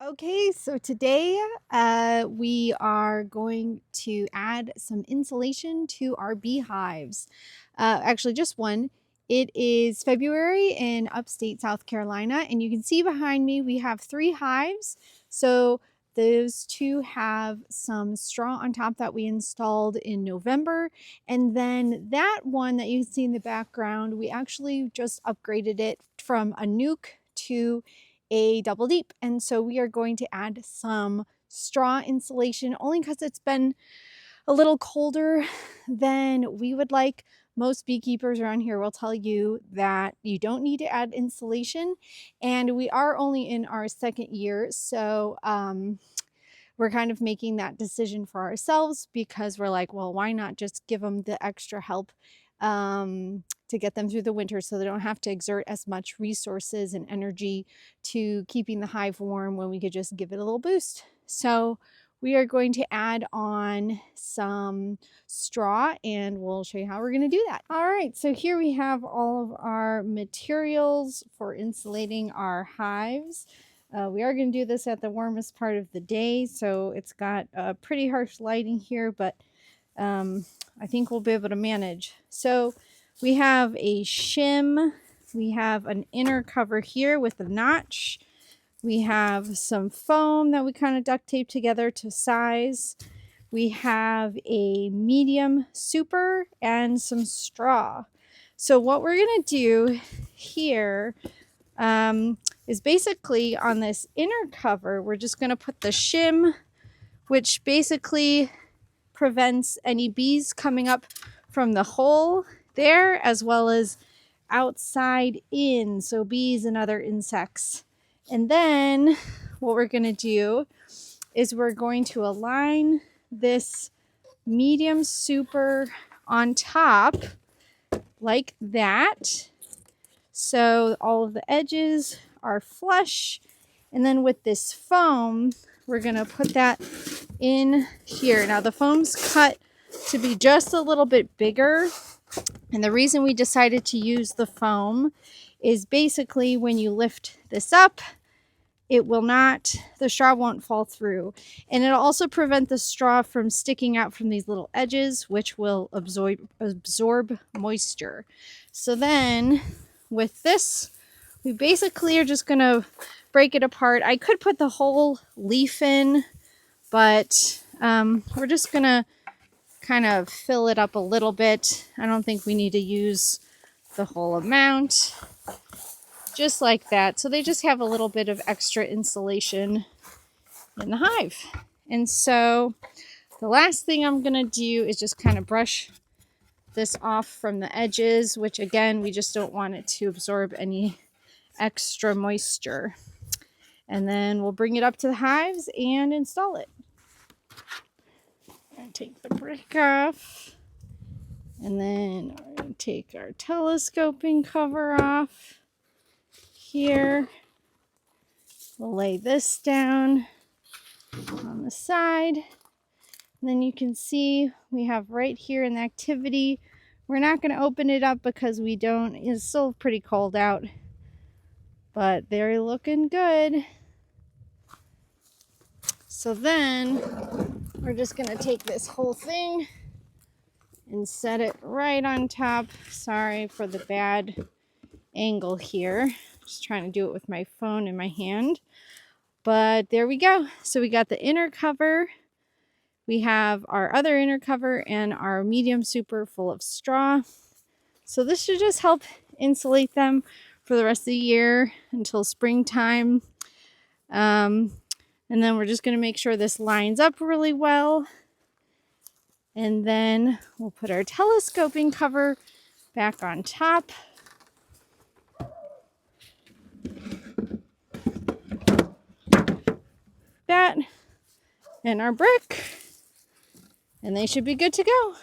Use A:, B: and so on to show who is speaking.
A: Okay, so today we are going to add some insulation to our beehives. Actually, just one. It is February in upstate South Carolina, and you can see behind me we have 3 hives. So those 2 have some straw on top that we installed in November. And then that one that you can see in the background, we actually just upgraded it from a nuke to a double deep. And so we are going to add some straw insulation only because it's been a little colder than we would like. Most beekeepers around here will tell you that you don't need to add insulation, and we are only in our 2nd year. So we're kind of making that decision for ourselves because we're like, well, why not just give them the extra help to get them through the winter so they don't have to exert as much resources and energy to keeping the hive warm when we could just give it a little boost. So we are going to add on some straw and we'll show you how we're going to do that. All right, so here we have all of our materials for insulating our hives. We are going to do this at the warmest part of the day, so it's got pretty harsh lighting here, but I think we'll be able to manage. So we have a shim, we have an inner cover here with a notch, we have some foam that we kind of duct tape together to size, we have a medium super and some straw. So what we're going to do here is basically on this inner cover, we're just going to put the shim, which basically prevents any bees coming up from the hole there, as well as outside in, so bees and other insects. And then what we're going to do is we're going to align this medium super on top like that, so all of the edges are flush. And then with this foam, we're going to put that in here. Now the foam's cut to be just a little bit bigger, and the reason we decided to use the foam is basically when you lift this up, it will not, the straw won't fall through, and it'll also prevent the straw from sticking out from these little edges, which will absorb moisture. So then with this, we basically are just going to break it apart. I could put the whole leaf in, but we're just going to kind of fill it up a little bit. I don't think we need to use the whole amount. Just like that. So they just have a little bit of extra insulation in the hive. And so the last thing I'm going to do is just kind of brush this off from the edges, which again, we just don't want it to absorb any extra moisture. And then we'll bring it up to the hives and install it. I'm going to take the brick off. And then we're going to take our telescoping cover off. Here, we'll lay this down on the side. And then you can see we have right here in the activity. We're not going to open it up because we don't, it's still pretty cold out, but they're looking good. So then we're just going to take this whole thing and set it right on top. Sorry for the bad angle here. Just trying to do it with my phone in my hand. But there we go. So we got the inner cover. We have our other inner cover and our medium super full of straw. So this should just help insulate them for the rest of the year until springtime. And then we're just going to make sure this lines up really well. And then we'll put our telescoping cover back on top. That and our brick, and they should be good to go.